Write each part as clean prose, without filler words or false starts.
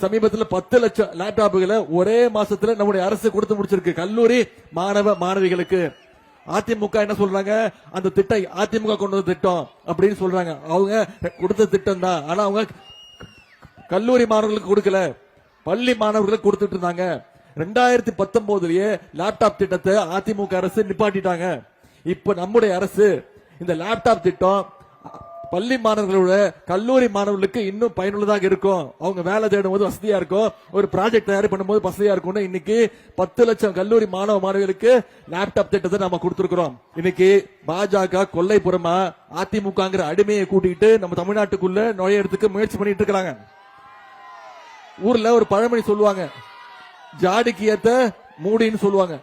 சமீபத்தில் 10 லட்சம் லேப்டாப்புகளை ஒரே மாசத்துல நம்முடைய அரசு கொடுத்து முடிச்சிருக்கு கல்லூரி மாணவ மாணவிகளுக்கு. அதிமுக என்ன சொல்றாங்க, அந்த திட்டம் அதிமுக கொண்டு வந்த திட்டம் அப்படின்னு சொல்றாங்க. அவங்க கொடுத்த திட்டம் தான், ஆனா அவங்க கல்லூரி மாணவர்களுக்கு கொடுக்கல, பள்ளி மாணவர்களுக்கு கொடுத்துட்டு இருந்தாங்க. 2019 லேப்டாப் திட்டத்தை அதிமுக அரசு நிப்பாட்டிட்டாங்க. இப்ப நம்முடைய அரசு இந்த லேப்டாப் திட்டம் பள்ளி மாணவர்களோட கல்லூரி மாணவர்களுக்கு இன்னும் பயனுள்ளதாக இருக்கும். அவங்க வேலை தேடும் போது வசதியா இருக்கும், ஒரு ப்ராஜெக்ட் தயார் பண்ணும்போது வசதியா இருக்கும். இன்னைக்கு 10 லட்சம் கல்லூரி மாணவ மாணவிகளுக்கு லேப்டாப் திட்டத்தை நம்ம கொடுத்திருக்கிறோம். இன்னைக்கு பாஜக கொல்லைப்புறமா அதிமுகங்கிற அடிமையை கூட்டிட்டு நம்ம தமிழ்நாட்டுக்குள்ள நுழையறதுக்கு முயற்சி பண்ணிட்டு இருக்காங்க. ஊர்ல ஒரு பழமொழி சொல்லுவாங்க, ஜாடிக்கு ஏத்த மூடின்னு சொல்லுவாங்க.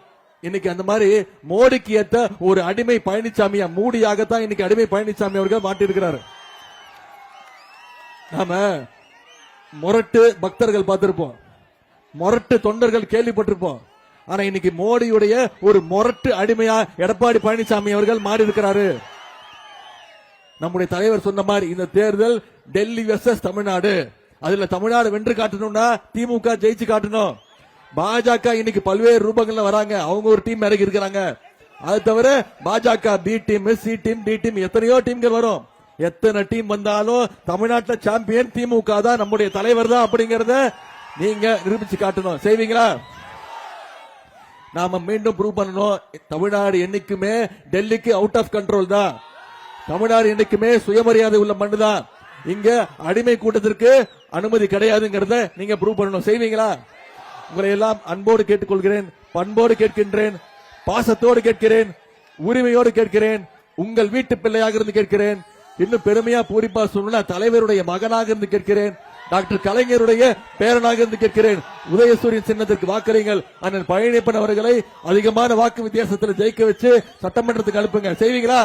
இன்னைக்கு அந்த மாதிரி மோடிக்கு ஏத்த ஒரு அடிமை பழனிசாமியா மூடியாகத்தான் இன்னைக்கு அடிமை பழனிசாமி அவர்கள் மாட்டிருக்கிறார். நாம முரட்டு பக்தர்கள் பார்த்திருப்போம், முரட்டு தொண்டர்கள் கேள்விப்பட்டிருப்போம். ஆனா இன்னைக்கு மோடியுடைய ஒரு முரட்டு அடிமையா எடப்பாடி பழனிசாமி அவர்கள் மாறி இருக்கிறாரு. நம்முடைய தலைவர் சொன்ன மாதிரி இந்த தேர்தல் டெல்லி வெர்சஸ் தமிழ்நாடு. அதுல தமிழ்நாடு வென்று காட்டணும்னா திமுக ஜெயிச்சு காட்டணும். பாஜக இன்னைக்கு பல்வேறு ரூபங்கள்ல வராங்க, அவங்க ஒரு டீம் இறங்கி இருக்கிறாங்க. அது தவிர பாஜக B team, C team, D team, எத்தனையோ டீம்கள் வரும். எத்தனை டீம் வந்தாலும் தமிழ்நாட்டில் சாம்பியன் திமுக தான், நம்முடைய தலைவர் தான் அப்படிங்கறத நீங்க நிரூபிச்சு காட்டணும். செய்வீங்களா? நாம மீண்டும் ப்ரூவ் பண்ணணும், தமிழ்நாடு என்னைக்குமே டெல்லிக்கு அவுட் ஆஃப் கண்ட்ரோல் தான். தமிழ்நாடு என்னைக்குமே சுயமரியாதை உள்ள மண்ணு தான். இங்க அடிமை கூட்டத்திற்கு அனுமதி கிடையாதுங்கிறத நீங்க ப்ரூவ் பண்ணணும். செய்வீங்களா? உங்களை எல்லாம் அன்போடு கேட்டுக்கொள்கிறேன், பண்போடு கேட்கின்றேன், பாசத்தோடு கேட்கிறேன், உரிமையோடு கேட்கிறேன், உங்கள் வீட்டு பிள்ளையாக இருந்து கேட்கிறேன். இன்னும் பெருமையா பூரிப்பா சொல்லணும், தலைவருடைய மகனாக இருந்து கேட்கிறேன், டாக்டர் கலைஞருடைய பேரனாக இருந்து கேட்கிறேன். உதயசூரியன் சின்னத்திற்கு வாக்களிங்கள். அண்ணன் பழனியப்பன் அவர்களை அதிகமான வாக்கு வித்தியாசத்தில் ஜெயிக்க வச்சு சட்டமன்றத்துக்கு அனுப்புங்க. செய்வீங்களா?